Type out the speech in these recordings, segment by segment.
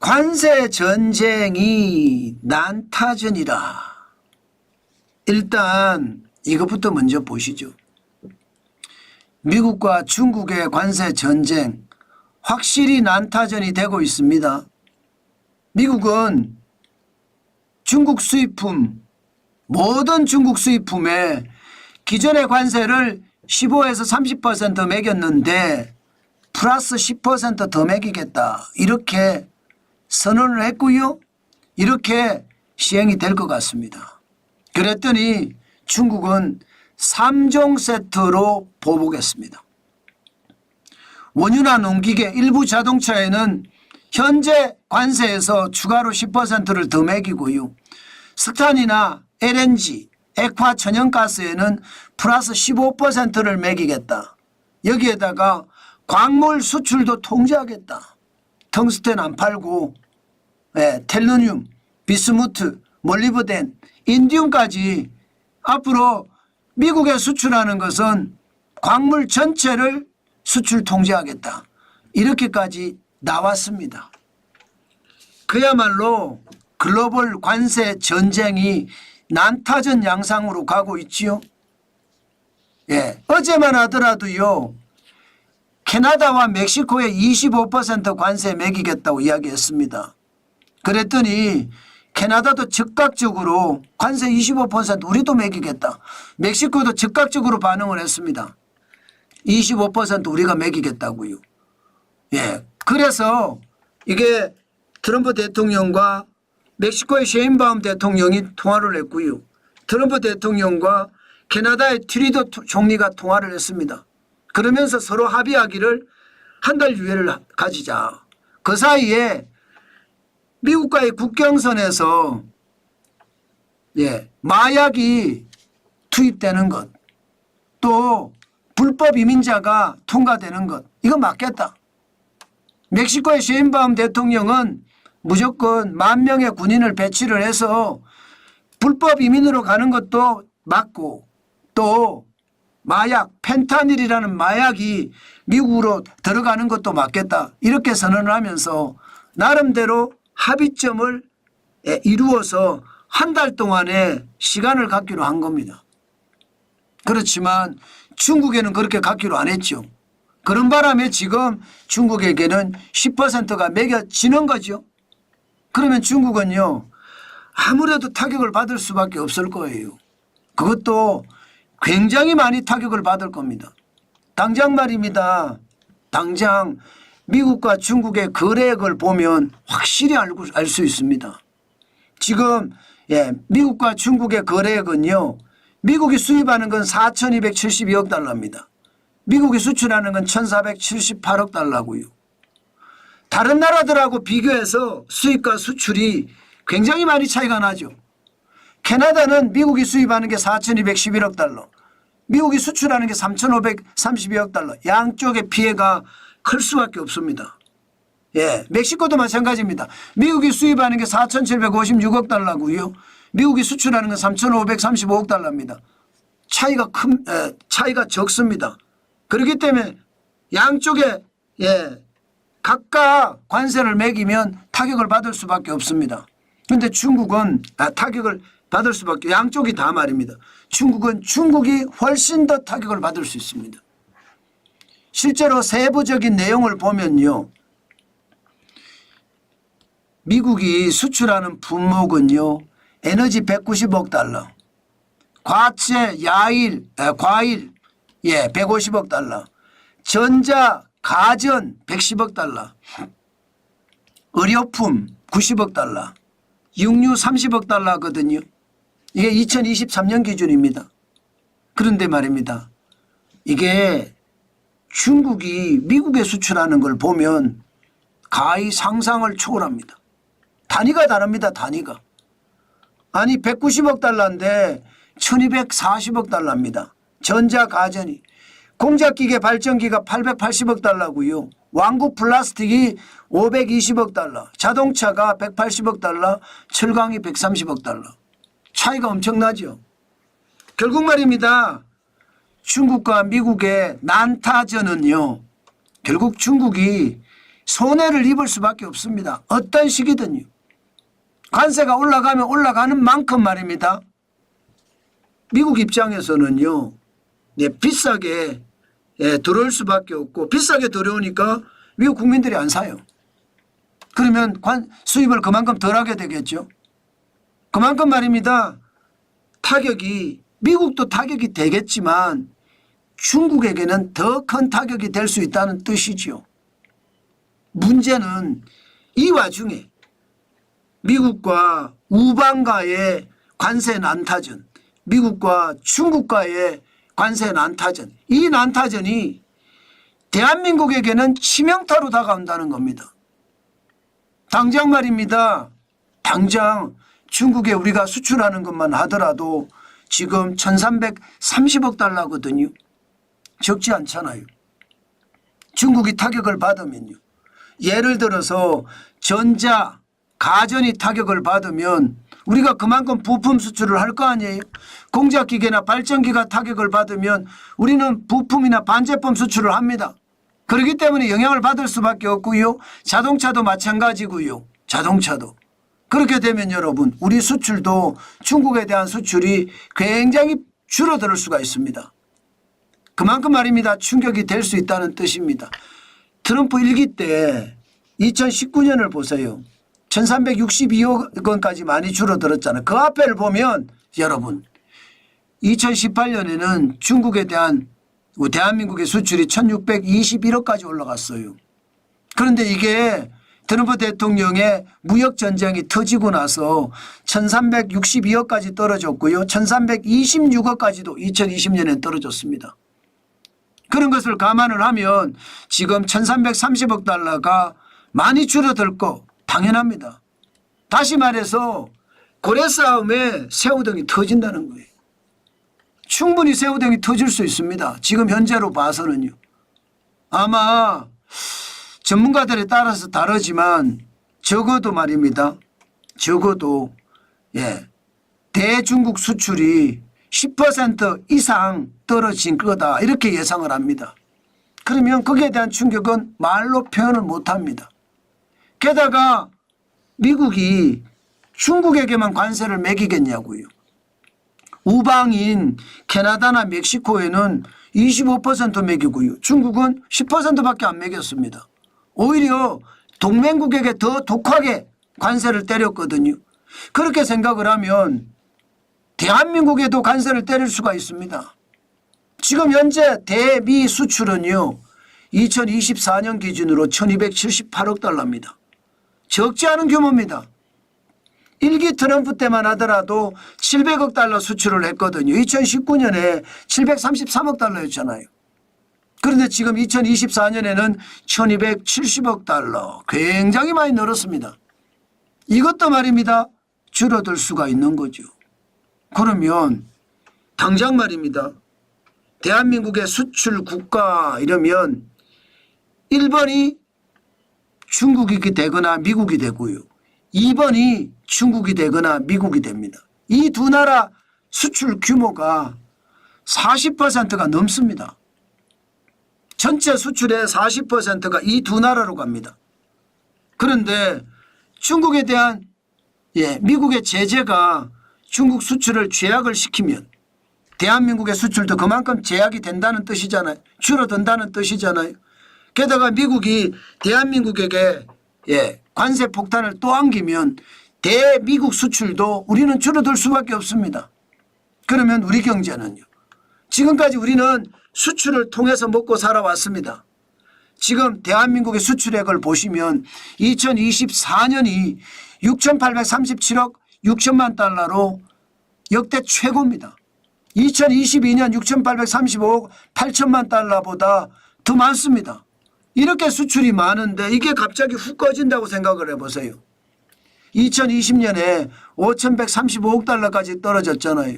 관세 전쟁이 난타전이라. 일단 이것부터 먼저 보시죠. 미국과 중국의 관세 전쟁 확실히 난타전이 되고 있습니다. 미국은 중국 수입품, 모든 중국 수입품에 기존의 관세를 15에서 30% 매겼는데 플러스 10% 더 매기겠다, 이렇게 선언을 했고요. 이렇게 시행이 될 것 같습니다. 그랬더니 중국은 3종 세트로 보복했습니다. 원유나 농기계, 일부 자동차에는 현재 관세에서 추가로 10%를 더 매기고요. 석탄이나 LNG, 액화 천연가스에는 플러스 15%를 매기겠다. 여기에다가 광물 수출도 통제하겠다. 텅스텐 안 팔고 텔루늄, 비스무트, 몰리브덴, 인디움까지 앞으로 미국에 수출하는 것은 광물 전체를 수출 통제하겠다. 이렇게까지 나왔습니다. 그야말로 글로벌 관세 전쟁이 난타전 양상으로 가고 있지요. 어제만 하더라도요, 캐나다와 멕시코에 25% 관세 매기겠다고 이야기했습니다. 그랬더니 캐나다도 즉각적으로 관세 25% 우리도 매기겠다. 멕시코도 즉각적으로 반응을 했습니다. 25% 우리가 매기겠다고요. 그래서 이게 트럼프 대통령과 멕시코의 셰인바움 대통령이 통화를 했고요. 트럼프 대통령과 캐나다의 트리도 총리가 통화를 했습니다. 그러면서 서로 합의하기를 한 달 유예를 가지자. 그 사이에 미국과의 국경선에서 마약이 투입되는 것, 또 불법 이민자가 통과되는 것, 이거 막겠다. 멕시코의 셰인바움 대통령은 무조건 10,000명의 군인을 배치를 해서 불법 이민으로 가는 것도 막고, 또 마약, 펜타닐이라는 마약이 미국으로 들어가는 것도 막겠다. 이렇게 선언을 하면서 나름대로 합의점을 이루어서 한 달 동안의 시간을 갖기로 한 겁니다. 그렇지만 중국에는 그렇게 갖기로 안 했죠. 그런 바람에 지금 중국에게는 10%가 매겨지는 거죠. 그러면 중국은요, 아무래도 타격을 받을 수밖에 없을 거예요. 그것도 굉장히 많이 타격을 받을 겁니다. 당장 말입니다. 당장 미국과 중국의 거래액을 보면 확실히 알 수 있습니다. 지금 미국과 중국의 거래액은요, 미국이 수입하는 건 4,272억 달러입니다. 미국이 수출하는 건 1,478억 달러고요. 다른 나라들하고 비교해서 수입과 수출이 굉장히 많이 차이가 나죠. 캐나다는 미국이 수입하는 게 4,211억 달러, 미국이 수출하는 게 3,532억 달러. 양쪽의 피해가 클 수밖에 없습니다. 멕시코도 마찬가지입니다. 미국이 수입하는 게 4,756억 달러고요. 미국이 수출하는 건 3,535억 달러입니다. 차이가 적습니다. 그렇기 때문에 양쪽에 각각 관세를 매기면 타격을 받을 수밖에 없습니다. 그런데 중국은 타격을 받을 수밖에, 양쪽이 다 말입니다. 중국이 훨씬 더 타격을 받을 수 있습니다. 실제로 세부적인 내용을 보면요, 미국이 수출하는 품목은요, 에너지 190억 달러, 과채, 과일 150억 달러, 전자, 가전 110억 달러, 의료품 90억 달러, 육류 30억 달러거든요. 이게 2023년 기준입니다. 그런데 말입니다, 이게 중국이 미국에 수출하는 걸 보면 가히 상상을 초월합니다. 단위가 다릅니다. 단위가. 아니 190억 달러인데 1240억 달러입니다. 전자 가전이. 공작기계 발전기가 880억 달러고요. 완구 플라스틱이 520억 달러, 자동차가 180억 달러, 철강이 130억 달러. 차이가 엄청나죠. 결국 말입니다, 중국과 미국의 난타전은요, 결국 중국이 손해를 입을 수밖에 없습니다. 어떤 시기든요. 관세가 올라가면 올라가는 만큼 말입니다. 미국 입장에서는요. 네, 비싸게 들어올 수밖에 없고 비싸게 들어오니까 미국 국민들이 안 사요. 그러면 수입을 그만큼 덜 하게 되겠죠. 그만큼 말입니다. 타격이 미국도 타격이 되겠지만 중국에게는 더 큰 타격이 될 수 있다는 뜻이죠. 문제는 이 와중에 미국과 우방과의 관세 난타전, 미국과 중국과의 관세 난타전, 이 난타전이 대한민국에게는 치명타로 다가온다는 겁니다. 당장 말입니다. 당장 중국에 우리가 수출하는 것만 하더라도 지금 1330억 달러거든요. 적지 않잖아요. 중국이 타격을 받으면요. 예를 들어서 전자, 가전이 타격을 받으면 우리가 그만큼 부품 수출을 할 거 아니에요. 공작기계나 발전기가 타격을 받으면 우리는 부품이나 반제품 수출을 합니다. 그렇기 때문에 영향을 받을 수밖에 없고요. 자동차도 마찬가지고요. 자동차도. 그렇게 되면 여러분 우리 수출도 중국에 대한 수출이 굉장히 줄어들 수가 있습니다. 그만큼 말입니다. 충격이 될 수 있다는 뜻입니다. 트럼프 1기 때 2019년을 보세요. 1362억 원까지 많이 줄어들었잖아요. 그 앞에를 보면 여러분 2018년에는 중국에 대한 대한민국의 수출이 1621억까지 올라갔어요. 그런데 이게 트럼프 대통령의 무역전쟁이 터지고 나서 1362억까지 떨어졌고요. 1326억까지도 2020년에 떨어졌습니다. 그런 것을 감안을 하면 지금 1330억 달러가 많이 줄어들 거 당연합니다. 다시 말해서 고래 싸움에 새우등이 터진다는 거예요. 충분히 새우등이 터질 수 있습니다. 지금 현재로 봐서는요. 아마 전문가들에 따라서 다르지만 적어도 말입니다. 적어도 대중국 수출이 10% 이상 떨어진 거다 이렇게 예상을 합니다. 그러면 거기에 대한 충격은 말로 표현을 못합니다. 게다가 미국이 중국에게만 관세를 매기겠냐고요. 우방인 캐나다나 멕시코에는 25% 매기고요. 중국은 10%밖에 안 매겼습니다. 오히려 동맹국에게 더 독하게 관세를 때렸거든요. 그렇게 생각을 하면 대한민국에도 관세를 때릴 수가 있습니다. 지금 현재 대미 수출은요. 2024년 기준으로 1278억 달러입니다. 적지 않은 규모입니다. 1기 트럼프 때만 하더라도 700억 달러 수출을 했거든요. 2019년에 733억 달러였잖아요. 그런데 지금 2024년에는 1270억 달러 굉장히 많이 늘었습니다. 이것도 말입니다. 줄어들 수가 있는 거죠. 그러면 당장 말입니다. 대한민국의 수출 국가 이러면 1번이 중국이 되거나 미국이 되고요. 2번이 중국이 되거나 미국이 됩니다. 이 두 나라 수출 규모가 40%가 넘습니다. 전체 수출의 40%가 이 두 나라로 갑니다. 그런데 중국에 대한 미국의 제재가 중국 수출을 제약을 시키면 대한민국의 수출도 그만큼 제약이 된다는 뜻이잖아요. 줄어든다는 뜻이잖아요. 게다가 미국이 대한민국에게 관세 폭탄을 또 안기면 대미국 수출도 우리는 줄어들 수밖에 없습니다. 그러면 우리 경제는요. 지금까지 우리는 수출을 통해서 먹고 살아왔습니다. 지금 대한민국의 수출액을 보시면 2024년이 6,837억 6천만 달러로 역대 최고입니다. 2022년 6,835억 8천만 달러보다 더 많습니다. 이렇게 수출이 많은데 이게 갑자기 훅 꺼진다고 생각을 해보세요. 2020년에 5,135억 달러까지 떨어졌잖아요.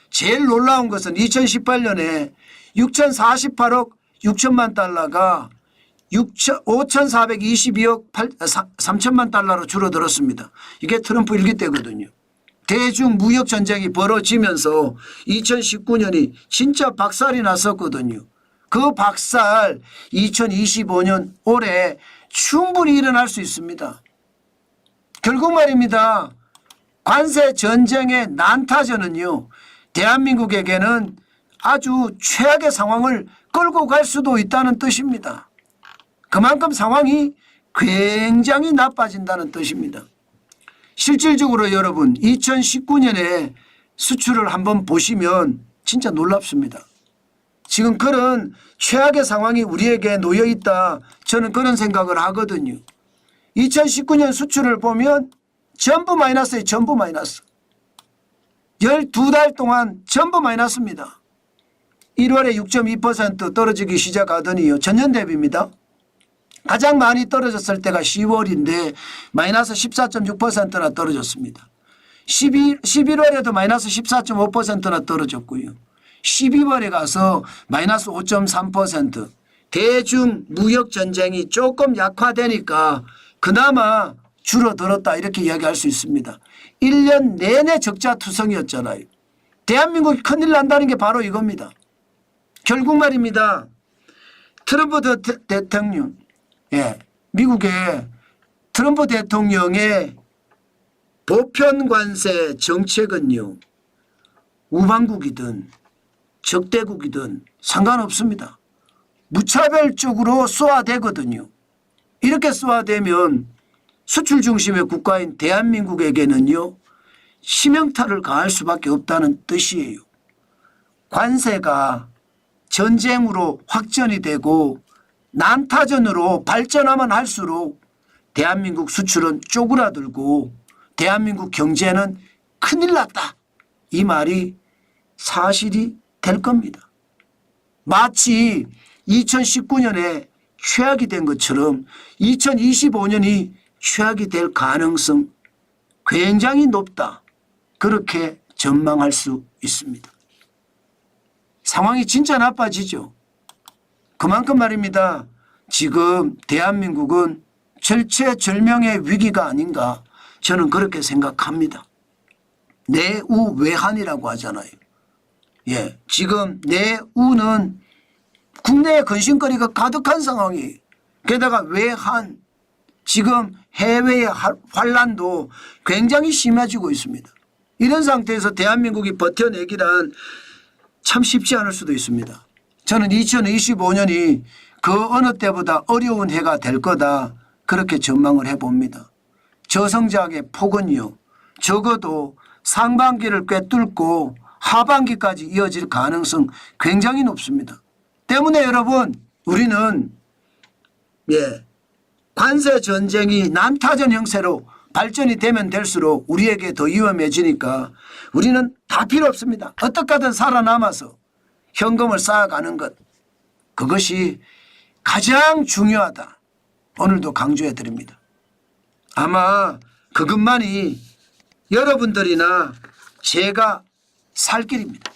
제일 놀라운 것은 2018년에 6,048억 6천만 달러가 5,422억 3천만 달러로 줄어들었습니다. 이게 트럼프 1기 때거든요. 대중 무역 전쟁이 벌어지면서 2019년이 진짜 박살이 났었거든요. 그 박살 2025년 올해 충분히 일어날 수 있습니다. 결국 말입니다. 관세 전쟁의 난타전은요, 대한민국에게는 아주 최악의 상황을 끌고 갈 수도 있다는 뜻입니다. 그만큼 상황이 굉장히 나빠진다는 뜻입니다. 실질적으로 여러분 2019년에 수출을 한번 보시면 진짜 놀랍습니다. 지금 그런 최악의 상황이 우리에게 놓여 있다, 저는 그런 생각을 하거든요. 2019년 수출을 보면 전부 마이너스예요. 전부 마이너스. 12달 동안 전부 마이너스입니다. 1월에 6.2% 떨어지기 시작하더니요, 전년 대비입니다. 가장 많이 떨어졌을 때가 10월인데 마이너스 14.6%나 떨어졌습니다. 11월에도 마이너스 14.5%나 떨어졌고요. 12월에 가서 마이너스 5.3%. 대중 무역 전쟁이 조금 약화되니까 그나마 줄어들었다, 이렇게 이야기할 수 있습니다. 1년 내내 적자 투성이었잖아요. 대한민국이 큰일 난다는 게 바로 이겁니다. 결국 말입니다. 트럼프 대통령, 미국의 트럼프 대통령의 보편관세 정책은요, 우방국이든 적대국이든 상관없습니다. 무차별적으로 쏘아대거든요. 이렇게 쏘아대면 수출 중심의 국가인 대한민국에게는요, 심형탈을 가할 수밖에 없다는 뜻이에요. 관세가 전쟁으로 확전이 되고 난타전으로 발전하면 할수록 대한민국 수출은 쪼그라들고 대한민국 경제는 큰일 났다, 이 말이 사실이 될 겁니다. 마치 2019년에 최악이 된 것처럼 2025년이 최악이 될 가능성 굉장히 높다, 그렇게 전망할 수 있습니다. 상황이 진짜 나빠지죠. 그만큼 말입니다. 지금 대한민국은 절체절명의 위기가 아닌가, 저는 그렇게 생각합니다. 내우외환이라고 하잖아요. 지금 내우는 국내에 근심거리가 가득한 상황이에요. 게다가 외환, 지금 해외의 환란도 굉장히 심해지고 있습니다. 이런 상태에서 대한민국이 버텨내기란 참 쉽지 않을 수도 있습니다. 저는 2025년이 그 어느 때보다 어려운 해가 될 거다, 그렇게 전망을 해봅니다. 저성장의 폭은요, 적어도 상반기를 꿰뚫고 하반기까지 이어질 가능성 굉장히 높습니다. 때문에 여러분, 우리는 관세 전쟁이 난타전 형태로 발전이 되면 될수록 우리에게 더 위험해지니까 우리는 다 필요 없습니다. 어떻게 하든 살아남아서 현금을 쌓아가는 것, 그것이 가장 중요하다, 오늘도 강조해 드립니다. 아마 그것만이 여러분들이나 제가 살 길입니다.